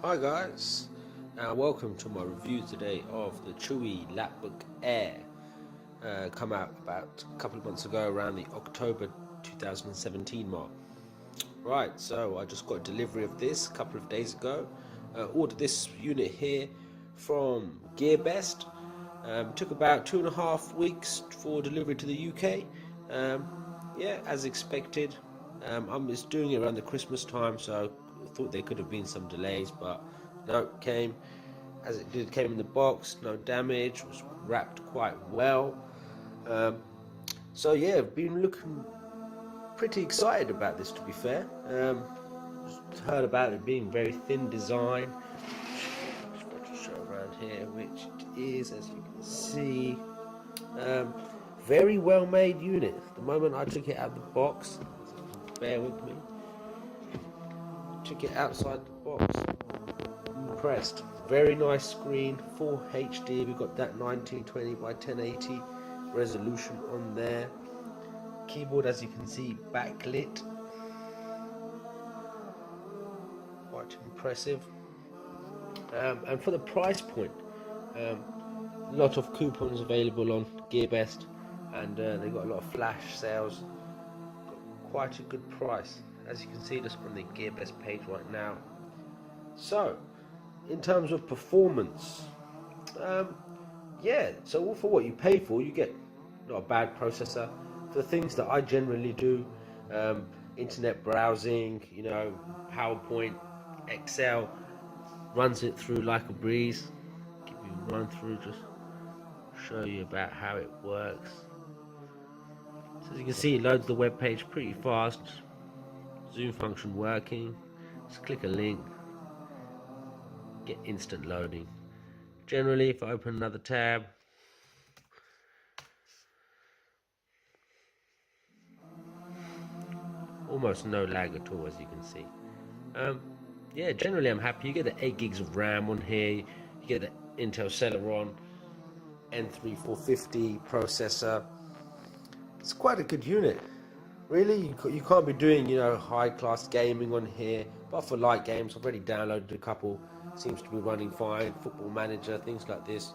Hi guys, welcome to my review today of the Chuwi Lapbook Air. Come out about a couple of months ago around the October 2017 mark. Right, so I just got a delivery of this a couple of days ago. Ordered this unit here from Gearbest. Took about 2.5 weeks for delivery to the UK. Yeah, as expected. I'm just doing it around the Christmas time, so I thought there could have been some delays, but no, it came as it did. Came in the box, no damage, was wrapped quite well. So yeah, I've been looking pretty excited about this, to be fair. Just heard about it being very thin design. Just show around here, which it is, as you can see. Very well made unit. The moment I took it out of the box, bear with me, took it outside the box, impressed. Very nice screen, full HD. We've got that 1920 by 1080 resolution on there. Keyboard, as you can see, backlit, quite impressive. And for the price point, a lot of coupons available on Gearbest, and they've got a lot of flash sales. Got quite a good price, as you can see just on the Gearbest page right now. So in terms of performance, yeah, so for what you pay for, you get not a bad processor. For the things that I generally do, internet browsing, PowerPoint, Excel, runs it through like a breeze. Give you a run through, just show you about how it works. So as you can see, it loads the web page pretty fast. Zoom function working. Just click a link, get instant loading. Generally, if I open another tab, almost no lag at all, as you can see. Yeah, generally I'm happy. You get the 8 gigs of RAM on here. You get the Intel Celeron N3450 processor. It's quite a good unit. Really, you can't be doing high-class gaming on here, but for light games, I've already downloaded a couple. Seems to be running fine. Football Manager, things like this,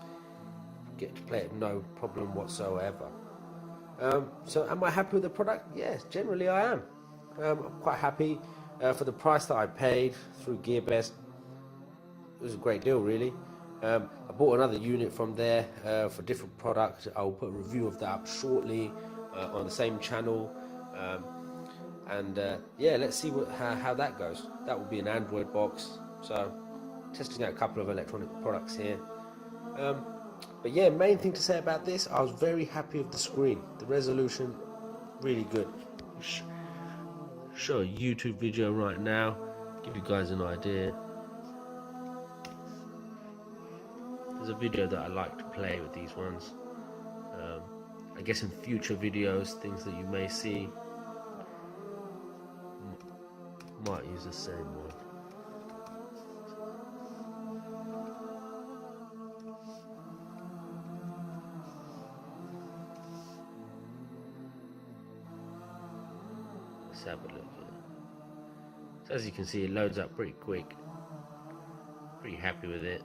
get to play it no problem whatsoever. So am I happy with the product? Yes, generally I am. I'm quite happy for the price that I paid through Gearbest. It was a great deal, really. I bought another unit from there for a different product. I'll put a review of that up shortly on the same channel. Yeah, let's see how that goes. That will be an Android box. So testing out a couple of electronic products here. But yeah, main thing to say about this, I was very happy with the screen. The resolution, really good. Show a YouTube video right now, give you guys an idea. There's a video that I like to play with these ones. I guess in future videos, things that you may see, might use the same one. Let's have a look here. So as you can see, it loads up pretty quick. Pretty happy with it.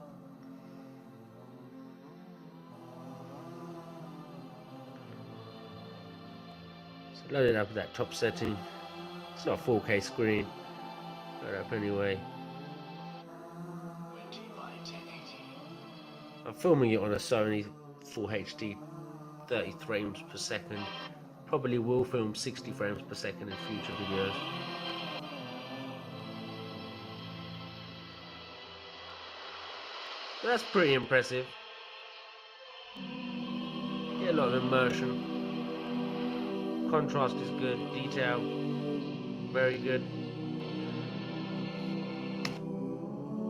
So load it up with that top setting. It's not a 4K screen. Load it up anyway. I'm filming it on a Sony Full HD 30 frames per second. Probably will film 60 frames per second in future videos. That's pretty impressive. Get a lot of immersion. Contrast is good. Detail, very good.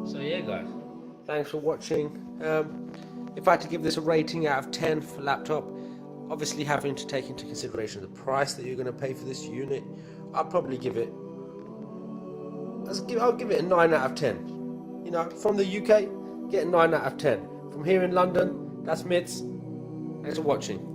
So yeah, guys, thanks for watching. If I had to give this a rating out of 10 for laptop, obviously having to take into consideration the price that you're going to pay for this unit, I'll probably give it, I'll give it a 9 out of 10. From the UK, get a 9 out of 10. From here in London, that's Mids. Thanks for watching.